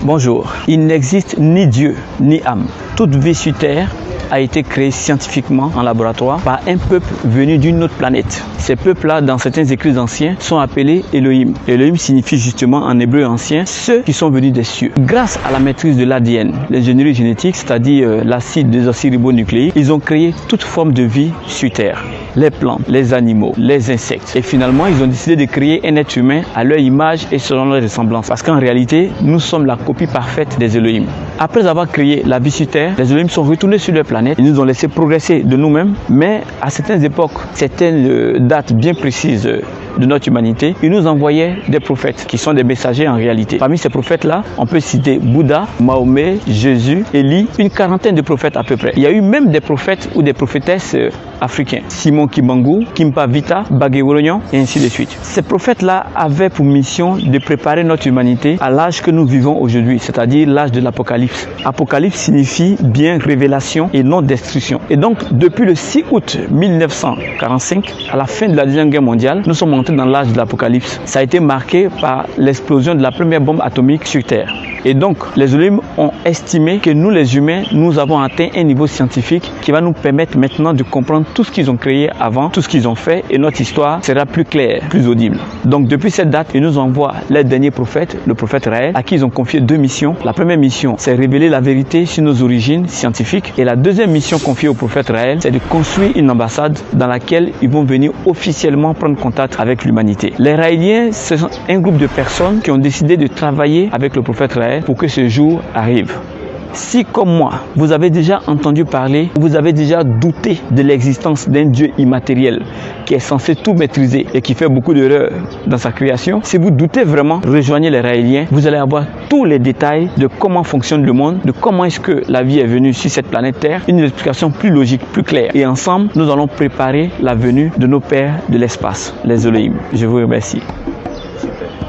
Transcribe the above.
Bonjour. Il n'existe ni Dieu ni âme. Toute vie sur Terre a été créée scientifiquement en laboratoire par un peuple venu d'une autre planète. Ces peuples-là, dans certains écrits anciens, sont appelés Elohim. Elohim signifie justement en hébreu ancien ceux qui sont venus des cieux. Grâce à la maîtrise de l'ADN, l'ingénierie génétique, c'est-à-dire l'acide désoxyribonucléique, ils ont créé toute forme de vie sur Terre. Les plantes, les animaux, les insectes. Et finalement, ils ont décidé de créer un être humain à leur image et selon leur ressemblance. Parce qu'en réalité, nous sommes la copie parfaite des Elohim. Après avoir créé la vie sur Terre, les Elohim sont retournés sur leur planète. Ils nous ont laissé progresser de nous-mêmes. Mais à certaines époques, certaines dates bien précises de notre humanité, ils nous envoyaient des prophètes qui sont des messagers en réalité. Parmi ces prophètes-là, on peut citer Bouddha, Mahomet, Jésus, Élie, une quarantaine de prophètes à peu près. Il y a eu même des prophètes ou des prophétesses africains. Simon Kimbangu, Kimpa Vita, Bagué-Wolognon et ainsi de suite. Ces prophètes-là avaient pour mission de préparer notre humanité à l'âge que nous vivons aujourd'hui, c'est-à-dire l'âge de l'Apocalypse. Apocalypse signifie bien révélation et non destruction. Et donc, depuis le 6 août 1945, à la fin de la Deuxième Guerre mondiale, nous sommes entrés dans l'âge de l'Apocalypse. Ça a été marqué par l'explosion de la première bombe atomique sur Terre. Et donc, les Elohim ont estimé que nous, les humains, nous avons atteint un niveau scientifique qui va nous permettre maintenant de comprendre tout ce qu'ils ont créé avant, tout ce qu'ils ont fait, et notre histoire sera plus claire, plus audible. Donc, depuis cette date, ils nous envoient les derniers prophètes, le prophète Raël, à qui ils ont confié deux missions. La première mission, c'est révéler la vérité sur nos origines scientifiques. Et la deuxième mission confiée au prophète Raël, c'est de construire une ambassade dans laquelle ils vont venir officiellement prendre contact avec l'humanité. Les Raéliens, ce sont un groupe de personnes qui ont décidé de travailler avec le prophète Raël pour que ce jour arrive. Si, comme moi, vous avez déjà entendu parler, vous avez déjà douté de l'existence d'un Dieu immatériel qui est censé tout maîtriser et qui fait beaucoup d'erreurs dans sa création, si vous doutez vraiment, rejoignez les Raéliens, vous allez avoir tous les détails de comment fonctionne le monde, de comment est-ce que la vie est venue sur cette planète Terre, une explication plus logique, plus claire. Et ensemble, nous allons préparer la venue de nos pères de l'espace, les Elohim. Je vous remercie. Super.